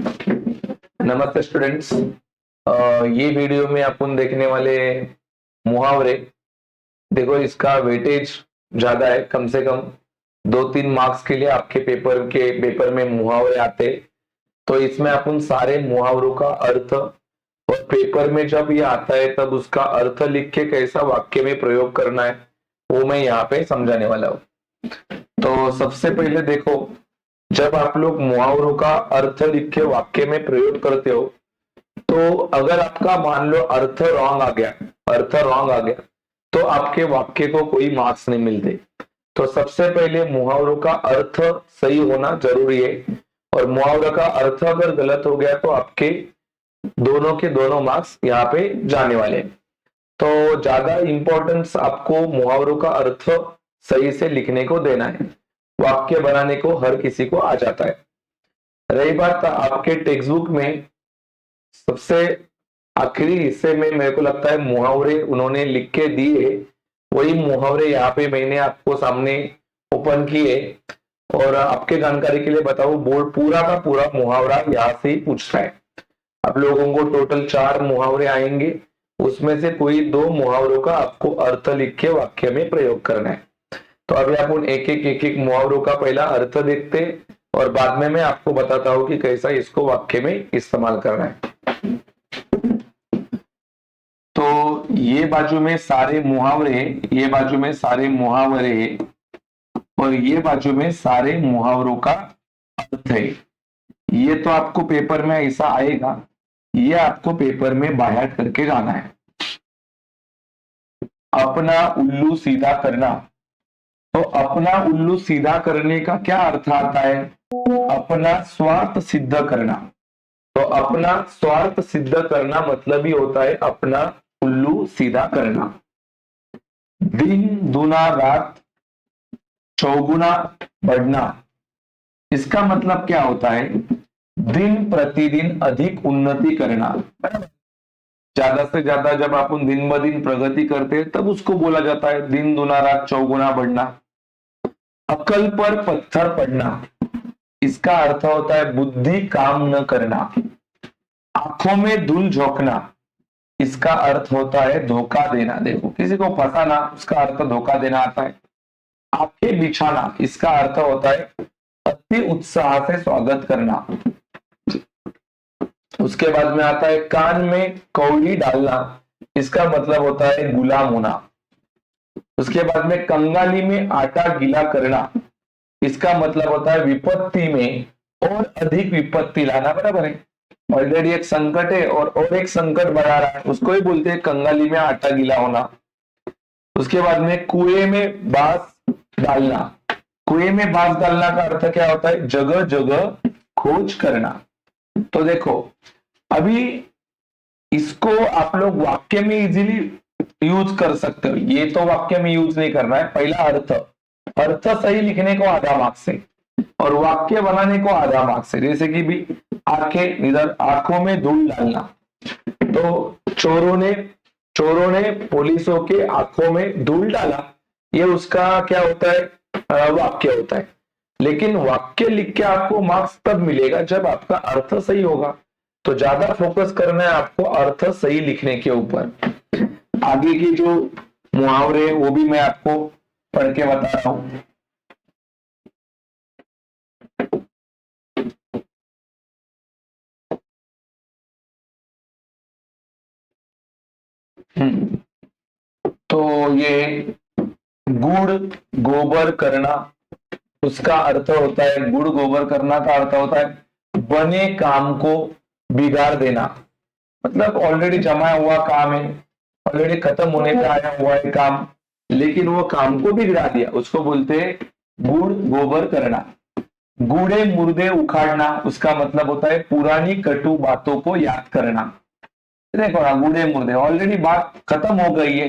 नमस्ते स्टूडेंट्स। ये वीडियो में अपन देखने वाले मुहावरे। देखो, इसका वेटेज ज्यादा है, कम से कम 2-3 मार्क्स के लिए आपके पेपर में मुहावरे आते हैं। तो इसमें अपन सारे मुहावरों का अर्थ, और पेपर में जब ये आता है तब उसका अर्थ लिख के कैसा वाक्य में प्रयोग करना है वो मैं यहाँ पे समझाने वाला हूँ। तो सबसे पहले देखो, जब आप लोग मुहावरों का अर्थ लिख के वाक्य में प्रयोग करते हो, तो अगर आपका मान लो अर्थ रॉन्ग आ गया तो आपके वाक्य को कोई मार्क्स नहीं मिलते। तो सबसे पहले मुहावरों का अर्थ सही होना जरूरी है, और मुहावरा का अर्थ अगर गलत हो गया तो आपके दोनों के दोनों मार्क्स यहाँ पे जाने वाले हैं। तो ज्यादा इंपॉर्टेंस आपको मुहावरों का अर्थ सही से लिखने को देना है। वाक्य बनाने को हर किसी को आ जाता है। रही बात आपके टेक्स्ट बुक में सबसे आखिरी हिस्से में, मेरे को लगता है मुहावरे उन्होंने लिख के दिए, वही मुहावरे यहाँ पे मैंने आपको सामने ओपन किए। और आपके जानकारी के लिए बताऊं, बोर्ड पूरा का पूरा मुहावरा यहाँ से ही पूछता है। आप लोगों को टोटल 4 मुहावरे आएंगे, उसमें से कोई 2 मुहावरों का आपको अर्थ लिख के वाक्य में प्रयोग करना है। तो अभी अपन एक एक मुहावरों का पहला अर्थ देखते, और बाद में मैं आपको बताता हूँ कि कैसा इसको वाक्य में इस्तेमाल करना है। तो ये बाजू में सारे मुहावरे, ये बाजू में सारे मुहावरे, और ये बाजू में सारे मुहावरों का अर्थ है। ये तो आपको पेपर में ऐसा आएगा, ये आपको पेपर में बाहर करके जाना है। अपना उल्लू सीधा करना, तो अपना उल्लू सीधा करने का क्या अर्थ आता है? अपना स्वार्थ सिद्ध करना। तो अपना स्वार्थ सिद्ध करना मतलब ही होता है अपना उल्लू सीधा करना। दिन दुना रात चौगुना बढ़ना, इसका मतलब क्या होता है? दिन प्रतिदिन अधिक उन्नति करना। ज्यादा से ज्यादा जब अपन दिन ब दिन प्रगति करते हैं तब उसको बोला जाता है दिन दुना रात चौगुना बढ़ना। अकल पर पत्थर पड़ना, इसका अर्थ होता है बुद्धि काम न करना। आंखों में धूल झोंकना, इसका अर्थ होता है धोखा देना। देखो, किसी को फंसाना, उसका अर्थ धोखा देना आता है। आंखें बिछाना, इसका अर्थ होता है अति उत्साह से स्वागत करना। उसके बाद में आता है कान में कौड़ी डालना, इसका मतलब होता है गुलाम होना। उसके बाद में कंगाली में आटा गीला करना, इसका मतलब होता है विपत्ति में और अधिक विपत्ति लाना। बराबर है, ऑलरेडी एक संकट है और एक संकट बढ़ा रहा है, उसको ही बोलते हैं कंगाली में आटा गीला होना। उसके बाद में कुएं में बांस डालना, कुएं में बांस डालना का अर्थ क्या होता है? जगह जगह खोज करना। तो देखो, अभी इसको आप लोग वाक्य में इजीली यूज कर सकते हो। ये तो वाक्य में यूज नहीं करना है। पहला अर्थ सही लिखने को आधा मार्क्स है, और वाक्य बनाने को आधा मार्क्स है। जैसे कि भी आंखें, इधर आंखों में धूल डालना, तो चोरों ने पुलिसों के आंखों में धूल डाला, ये उसका क्या होता है? वाक्य होता है। लेकिन वाक्य लिख के आपको मार्क्स तब मिलेगा जब आपका अर्थ सही होगा। तो ज्यादा फोकस करना है आपको अर्थ सही लिखने के ऊपर। आगे की जो मुहावरे वो भी मैं आपको पढ़ के बता रहा हूं। तो ये गुड़ गोबर करना, उसका अर्थ होता है, गुड़ गोबर करना का अर्थ होता है बने काम को बिगाड़ देना। मतलब ऑलरेडी जमा हुआ काम है, ऑलरेडी खत्म होने पे आया हुआ है काम, लेकिन वो काम को बिगड़ा दिया, उसको बोलते हैं गुड़ गोबर करना। गूढ़े मुर्दे उखाड़ना, उसका मतलब होता है पुरानी कटु बातों को याद करना। देखो ना, गूढ़े मुर्दे, ऑलरेडी बात खत्म हो गई है,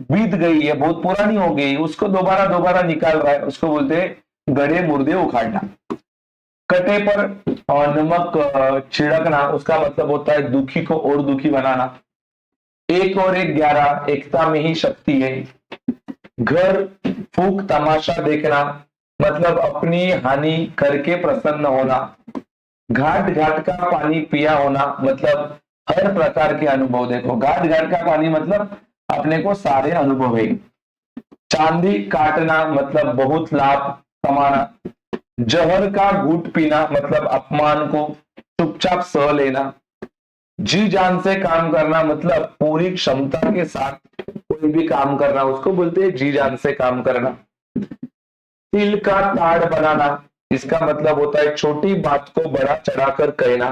बीत गई है, बहुत पुरानी हो गई, उसको दोबारा निकाल रहा है, उसको बोलते हैं गड़े मुर्दे उखाड़ना। कटे पर नमक छिड़कना, उसका मतलब होता है दुखी को और दुखी बनाना। 1 और 1 11, एकता में ही शक्ति है। घर फूक तमाशा देखना, मतलब अपनी हानि करके प्रसन्न होना। घाट घाट का पानी पिया होना मतलब हर प्रकार के अनुभव। देखो घाट घाट का पानी मतलब अपने को सारे अनुभव है। चांदी काटना मतलब बहुत लाभ कमाना। जहर का घूंट पीना मतलब अपमान को चुपचाप सह लेना। जी जान से काम करना मतलब पूरी क्षमता के साथ कोई भी काम करना, उसको बोलते हैं जी जान से काम करना। तिल का ताड़ बनाना, इसका मतलब होता है छोटी बात को बड़ा चढ़ाकर कहना।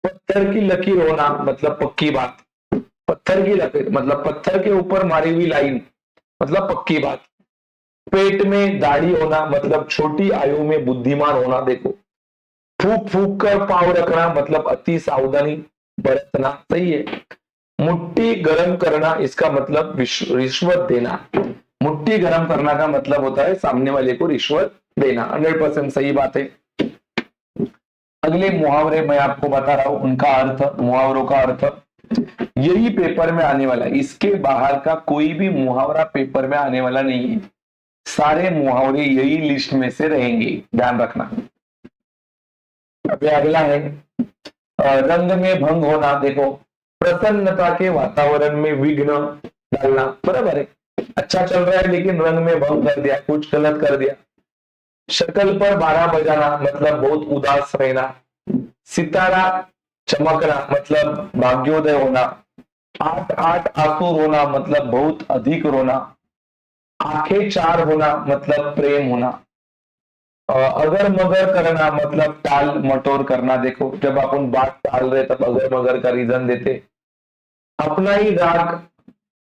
पत्थर की लकीर होना मतलब पक्की बात। पत्थर की लकीर मतलब पत्थर के ऊपर मारी हुई लाइन मतलब पक्की बात। पेट में दाढ़ी होना मतलब छोटी आयु में बुद्धिमान होना। देखो फूक फूक कर पाव रखना मतलब अति सावधानी बरतना। सही है। मुट्ठी गर्म करना, इसका मतलब रिश्वत देना। मुट्ठी गर्म करना का मतलब होता है सामने वाले को रिश्वत देना। 100% सही बात है। अगले मुहावरे मैं आपको बता रहा हूं, उनका अर्थ, मुहावरों का अर्थ यही पेपर में आने वाला है। इसके बाहर का कोई भी मुहावरा पेपर में आने वाला नहीं है। सारे मुहावरे यही लिस्ट में से रहेंगे, ध्यान रखना। अभी अगला है रंग में भंग होना। देखो प्रसन्नता के वातावरण में विघ्न डालना। बराबर है, अच्छा चल रहा है लेकिन रंग में भंग कर दिया, कुछ गलत कर दिया। शक्ल पर 12 बजाना मतलब बहुत उदास रहना। सितारा चमकना मतलब भाग्योदय होना। आठ आठ आंसू रोना मतलब बहुत अधिक रोना। आंखें चार होना मतलब प्रेम होना। अगर मगर करना मतलब टाल मटोर करना। देखो जब अपन बात टाल रहे तब अगर मगर का रीजन देते। अपना ही राग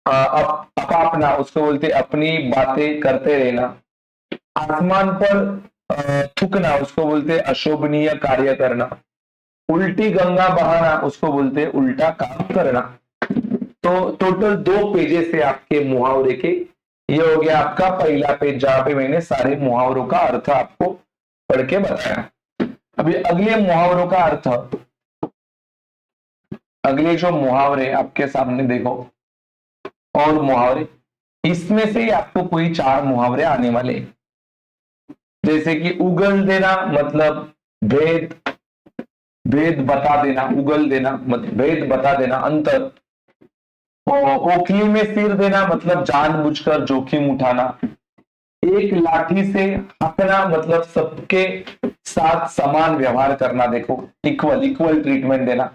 अपना, उसको बोलते अपनी बातें करते रहना। आसमान पर थूकना, उसको बोलते अशोभनीय कार्य करना। उल्टी गंगा बहाना, उसको बोलते उल्टा काम करना। तो टोटल 2 पेजेस से आपके मुहावरे के। ये हो गया आपका पहला पेज जहां पे मैंने सारे मुहावरों का अर्थ आपको पढ़ के बताया। अभी अगले मुहावरों का अर्थ, अगले जो मुहावरे आपके सामने देखो और मुहावरे, इसमें से आपको कोई 4 मुहावरे आने वाले। जैसे कि उगल देना मतलब भेद, भेद बता देना। उगल देना मतलब भेद बता देना, अंतर। ओखली में सिर देना मतलब जानबूझकर जोखिम उठाना। एक लाठी से हकना मतलब सबके साथ समान व्यवहार करना। देखो इक्वल इक्वल ट्रीटमेंट देना।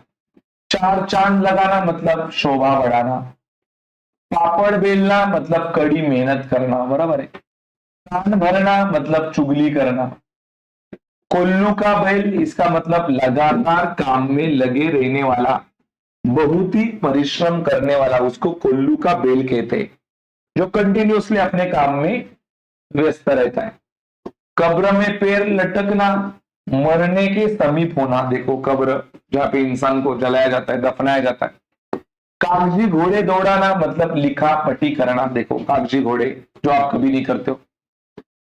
4 चांद लगाना मतलब शोभा बढ़ाना। पापड़ बेलना मतलब कड़ी मेहनत करना। बराबर है। कान भरना मतलब चुगली करना। कोल्लू का बैल, इसका मतलब लगातार काम में लगे रहने वाला, बहुत ही परिश्रम करने वाला, उसको कोल्लू का बैल कहते हैं, जो कंटिन्यूअसली अपने काम में व्यस्त रहता है। कब्र में पैर लटकना, मरने के समीप होना। देखो कब्र जहां पे इंसान को जलाया जाता है, दफनाया जाता है। कागजी घोड़े दौड़ाना मतलब लिखा पटी करना। देखो कागजी घोड़े जो आप कभी नहीं करते हो।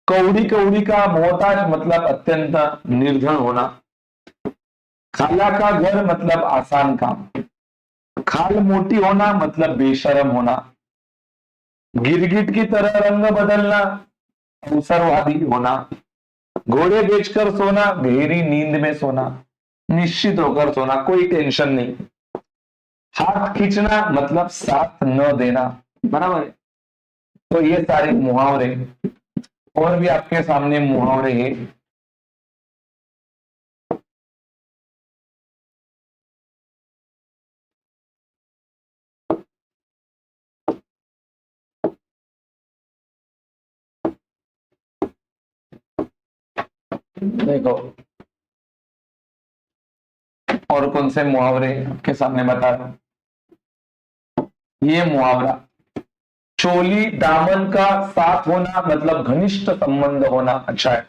कौड़ी कौड़ी का मोहताज मतलब अत्यंत निर्धन होना। खाला का घर मतलब आसान काम। खाल मोटी होना मतलब बेशरम होना। गिरगिट की तरह रंग बदलना, अवसरवादी होना। घोड़े बेचकर सोना, गहरी नींद में सोना, निश्चित होकर सोना, कोई टेंशन नहीं। हाथ खींचना मतलब साथ न देना। बराबर है। तो ये सारे मुहावरे, और भी आपके सामने मुहावरे हैं। देखो और कौन से मुहावरे आपके सामने बता रहा हूं। ये मुहावरा, चोली दामन का साथ होना मतलब घनिष्ठ संबंध होना। अच्छा है,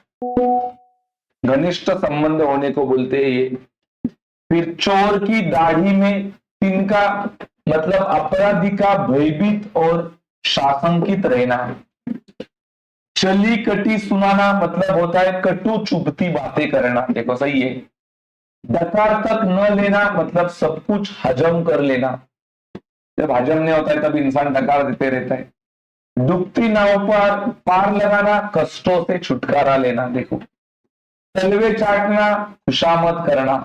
घनिष्ठ संबंध होने को बोलते हैं ये। फिर चोर की दाढ़ी में तिनका मतलब अपराधी का भयभीत और शासंकित रहना। चली कटी सुनाना मतलब होता है कटु चुभती बातें करना। देखो सही है। डकार तक न लेना मतलब सब कुछ हजम कर लेना। जब हजम नहीं होता है तब इंसान डकार देते रहता है। डूबती नाव पर पार लगाना, कष्टों से छुटकारा लेना। देखो तलवे चाटना, खुशामद करना।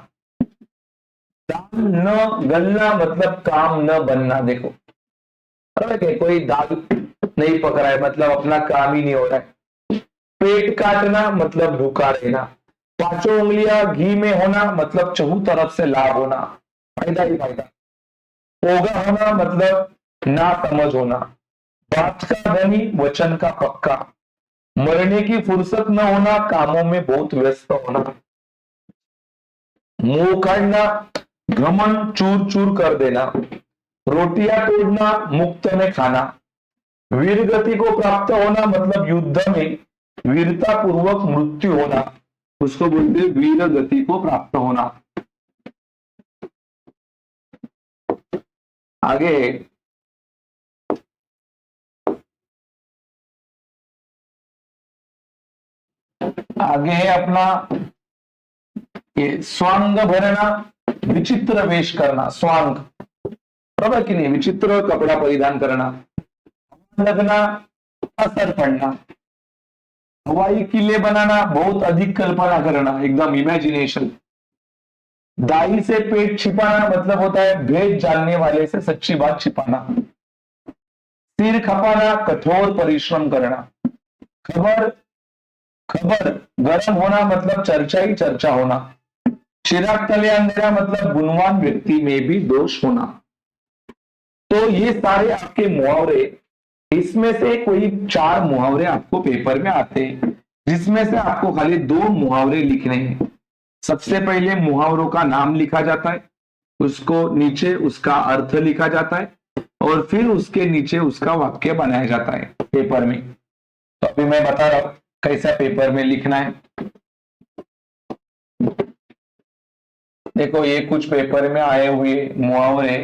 दाल न गलना मतलब काम न बनना। देखो कोई दाल नहीं पक रहा है मतलब अपना काम ही नहीं हो रहा है। पेट काटना मतलब भूखा रहना। पांचों उंगलियां घी में होना मतलब चहु तरफ से लाभ होना, फायदा ही फायदा। पोगा होना मतलब ना समझ होना। बात का धनी, वचन का पक्का। मरने की फुर्सत न होना, कामों में बहुत व्यस्त होना। मुंह काटना, घमंड चूर चूर कर देना। रोटियां तोड़ना, मुक्त में खाना। वीर गति को प्राप्त होना मतलब युद्ध में वीरता पूर्वक मृत्यु होना, उसको बोलते हैं वीर गति को प्राप्त होना। आगे आगे है अपना ये स्वांग भरना, विचित्र वेश करना। स्वांग बराबर कि नहीं, विचित्र कपड़ा परिधान करना। लगना, असर पड़ना। हवाई किले बनाना, बहुत अधिक कल्पना करना, एकदम इमेजिनेशन। दाई से पेट छिपाना मतलब होता है भेद जानने वाले से सच्ची बात छिपाना। सिर खपाना, कठोर परिश्रम करना। खबर खबर गर्म होना मतलब चर्चा ही चर्चा होना। चिराग तले अंधेरा मतलब गुणवान व्यक्ति में भी दोष होना। तो ये सारे आपके मुहावरे, इसमें से कोई 4 मुहावरे आपको पेपर में आते हैं, जिसमें से आपको खाली 2 मुहावरे लिखने हैं। सबसे पहले मुहावरों का नाम लिखा जाता है, उसको नीचे उसका अर्थ लिखा जाता है, और फिर उसके नीचे उसका वाक्य बनाया जाता है पेपर में। तो अभी मैं बता रहा हूं कैसा पेपर में लिखना है। देखो ये कुछ पेपर में आए हुए मुहावरे।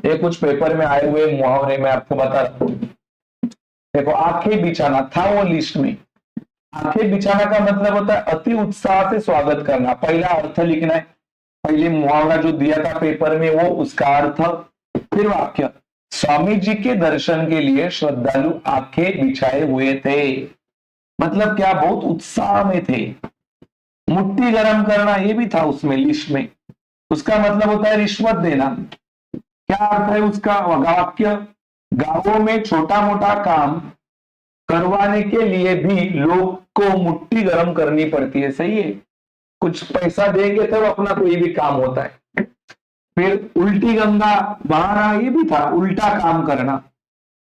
ये कुछ पेपर में आए हुए मुहावरे मैं आपको बता रहा हूं। देखो आंखें बिछाना था वो लिस्ट में। आंखें बिछाना का मतलब होता है अति उत्साह से स्वागत करना। पहला अर्थ लिखना है, पहले मुहावरा जो दिया था पेपर में वो उसका अर्थ, फिर वाक्य। स्वामी जी के दर्शन के लिए श्रद्धालु आंखें बिछाए हुए थे, मतलब क्या बहुत उत्साह में थे। मुट्ठी गर्म करना ये भी था उसमें लिस्ट में, उसका मतलब होता है रिश्वत देना। क्या अर्थ है उसका वाक्य? गांवों में छोटा मोटा काम करवाने के लिए भी लोग को मुट्ठी गर्म करनी पड़ती है। सही है, कुछ पैसा देंगे तब अपना कोई भी काम होता है। फिर उल्टी गंगा बहाना ये भी था, उल्टा काम करना।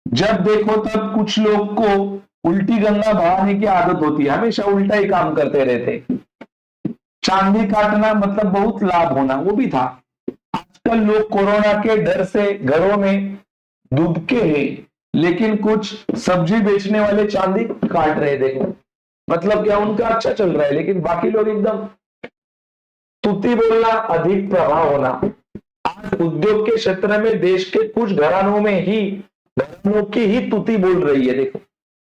जब देखो तब कुछ लोग को उल्टी गंगा बहाने की आदत होती है, हमेशा उल्टा ही काम करते रहते। चांदी काटना मतलब बहुत लाभ होना, वो भी था। आजकल लोग कोरोना के डर से घरों में दुबके हैं, लेकिन कुछ सब्जी बेचने वाले चांदी काट रहे। देखो मतलब क्या, उनका अच्छा चल रहा है, लेकिन बाकी लोग एकदम। तुति बोलना, अधिक प्रभाव होना। आज उद्योग के क्षेत्र में देश के कुछ घरानों की ही तुति बोल रही है। देखो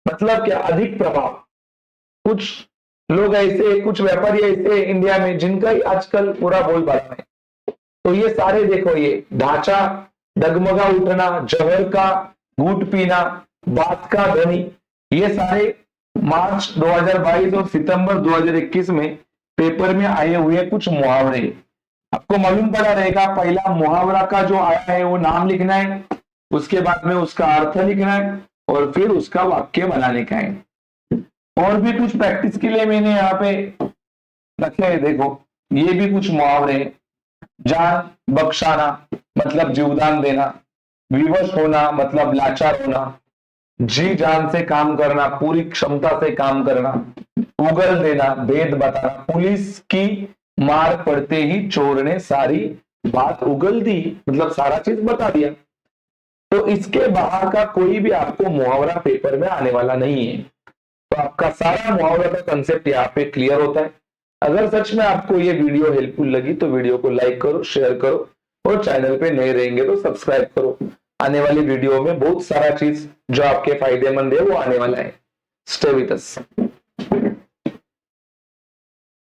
मतलब क्या, अधिक प्रभाव। कुछ लोग ऐसे, कुछ व्यापारी ऐसे इंडिया में जिनका ही आजकल पूरा बोलबाला है। तो ये सारे देखो, ये ढांचा, डगमगा उठना, जहर का घूट पीना, बात का धनी, ये सारे मार्च 2022 और सितंबर 2021 में पेपर में आए हुए कुछ मुहावरे। आपको मालूम पड़ा रहेगा, पहला मुहावरा का जो आया है वो नाम लिखना है, उसके बाद में उसका अर्थ लिखना है, और फिर उसका वाक्य बनाने का है। और भी कुछ प्रैक्टिस के लिए मैंने यहाँ पे रखे हैं। देखो ये भी कुछ मुहावरे। जान बख्शाना मतलब जीवदान देना। विवश होना मतलब लाचार होना। जी जान से काम करना, पूरी क्षमता से काम करना। उगल देना, भेद बताना। पुलिस की मार पड़ते ही चोर ने सारी बात उगल दी, मतलब सारा चीज बता दिया। तो इसके बाहर का कोई भी आपको मुहावरा पेपर में आने वाला नहीं है। तो आपका सारा मुहावरा का कंसेप्ट यहाँ पे क्लियर होता है। अगर सच में आपको ये वीडियो हेल्पफुल लगी तो वीडियो को लाइक करो, शेयर करो, और चैनल पे नए रहेंगे तो सब्सक्राइब करो। आने वाली वीडियो में बहुत सारा चीज जो आपके फायदेमंद है वो आने वाला है। Stay with us.